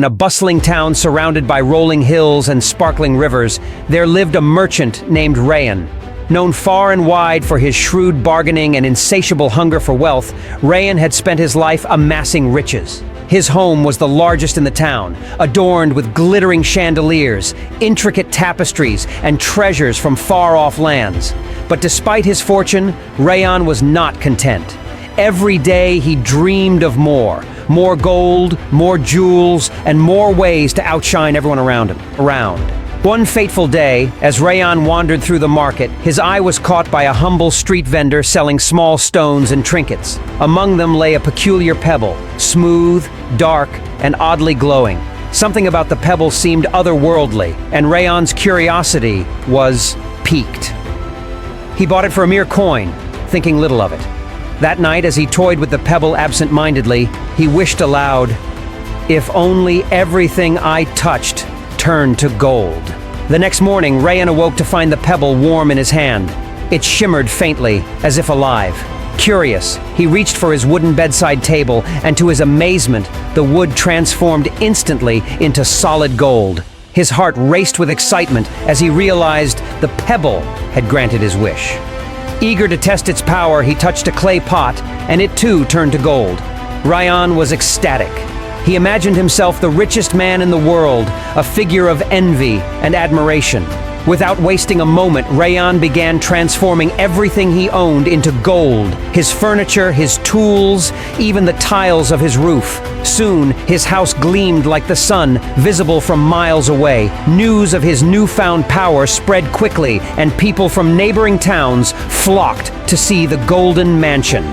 In a bustling town surrounded by rolling hills and sparkling rivers, there lived a merchant named Rayan. Known far and wide for his shrewd bargaining and insatiable hunger for wealth, Rayan had spent his life amassing riches. His home was the largest in the town, adorned with glittering chandeliers, intricate tapestries, and treasures from far-off lands. But despite his fortune, Rayan was not content. Every day he dreamed of more gold, more jewels, and more ways to outshine everyone around him. One fateful day, as Rayan wandered through the market, his eye was caught by a humble street vendor selling small stones and trinkets. Among them lay a peculiar pebble, smooth, dark, and oddly glowing. Something about the pebble seemed otherworldly, and Rayan's curiosity was piqued. He bought it for a mere coin, thinking little of it. That night, as he toyed with the pebble absent-mindedly, he wished aloud, "If only everything I touched turned to gold." The next morning, Rayan awoke to find the pebble warm in his hand. It shimmered faintly, as if alive. Curious, he reached for his wooden bedside table, and to his amazement, the wood transformed instantly into solid gold. His heart raced with excitement as he realized the pebble had granted his wish. Eager to test its power, he touched a clay pot, and it too turned to gold. Rayan was ecstatic. He imagined himself the richest man in the world, a figure of envy and admiration. Without wasting a moment, Rayan began transforming everything he owned into gold. His furniture, his tools, even the tiles of his roof. Soon, his house gleamed like the sun, visible from miles away. News of his newfound power spread quickly, and people from neighboring towns flocked to see the golden mansion.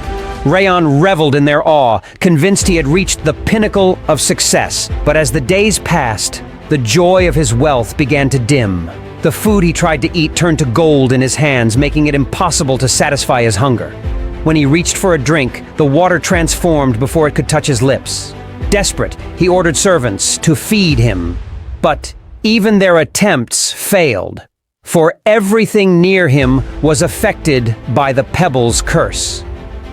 Rayan reveled in their awe, convinced he had reached the pinnacle of success. But as the days passed, the joy of his wealth began to dim. The food he tried to eat turned to gold in his hands, making it impossible to satisfy his hunger. When he reached for a drink, the water transformed before it could touch his lips. Desperate, he ordered servants to feed him. But even their attempts failed, for everything near him was affected by the pebble's curse.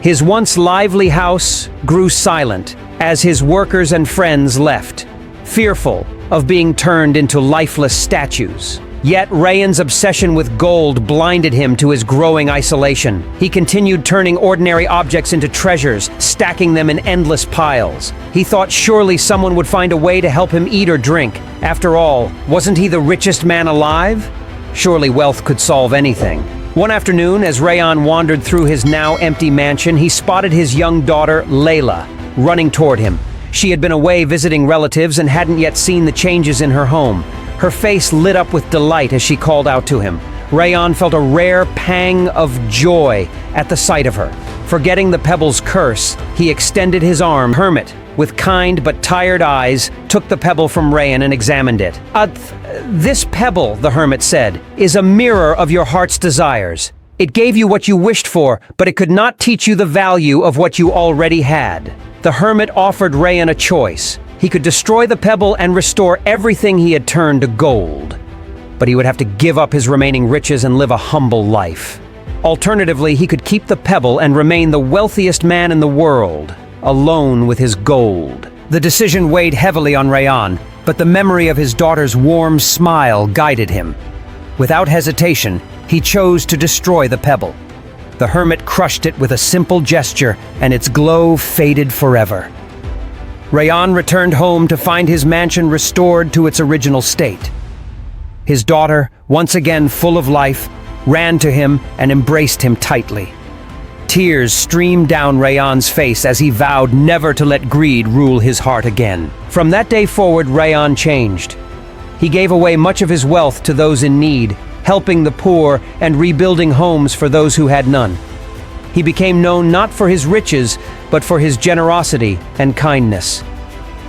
His once lively house grew silent as his workers and friends left, fearful of being turned into lifeless statues. Yet Rayan's obsession with gold blinded him to his growing isolation. He continued turning ordinary objects into treasures, stacking them in endless piles. He thought surely someone would find a way to help him eat or drink. After all, wasn't he the richest man alive? Surely wealth could solve anything. One afternoon, as Rayan wandered through his now empty mansion, he spotted his young daughter, Layla, running toward him. She had been away visiting relatives and hadn't yet seen the changes in her home. Her face lit up with delight as she called out to him. Rayan felt a rare pang of joy at the sight of her. Forgetting the pebble's curse, he extended his arm. Hermit, with kind but tired eyes, took the pebble from Rayan and examined it. This pebble," the hermit said, "is a mirror of your heart's desires. It gave you what you wished for, but it could not teach you the value of what you already had." The hermit offered Rayan a choice. He could destroy the pebble and restore everything he had turned to gold. But he would have to give up his remaining riches and live a humble life. Alternatively, he could keep the pebble and remain the wealthiest man in the world, alone with his gold. The decision weighed heavily on Rayan, but the memory of his daughter's warm smile guided him. Without hesitation, he chose to destroy the pebble. The hermit crushed it with a simple gesture, and its glow faded forever. Rayan returned home to find his mansion restored to its original state. His daughter, once again full of life, ran to him and embraced him tightly. Tears streamed down Rayan's face as he vowed never to let greed rule his heart again. From that day forward, Rayan changed. He gave away much of his wealth to those in need, helping the poor and rebuilding homes for those who had none. He became known not for his riches, but for his generosity and kindness.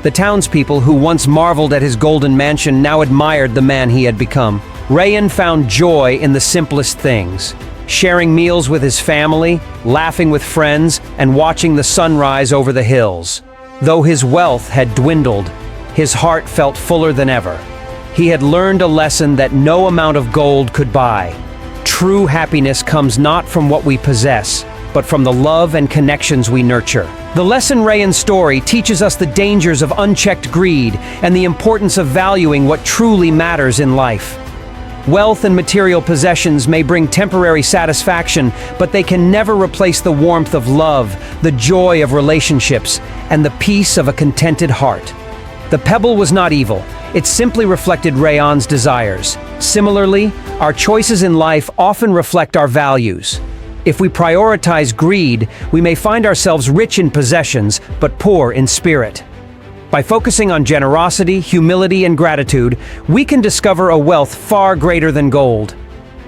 The townspeople who once marveled at his golden mansion now admired the man he had become. Rayan found joy in the simplest things, sharing meals with his family, laughing with friends, and watching the sunrise over the hills. Though his wealth had dwindled, his heart felt fuller than ever. He had learned a lesson that no amount of gold could buy. True happiness comes not from what we possess, but from the love and connections we nurture. The lesson Rayyan's story teaches us the dangers of unchecked greed and the importance of valuing what truly matters in life. Wealth and material possessions may bring temporary satisfaction, but they can never replace the warmth of love, the joy of relationships, and the peace of a contented heart. The pebble was not evil, it simply reflected Rayyan's desires. Similarly, our choices in life often reflect our values. If we prioritize greed, we may find ourselves rich in possessions, but poor in spirit. By focusing on generosity, humility, and gratitude, we can discover a wealth far greater than gold.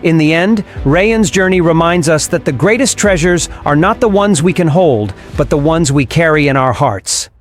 In the end, Rayyan's journey reminds us that the greatest treasures are not the ones we can hold, but the ones we carry in our hearts.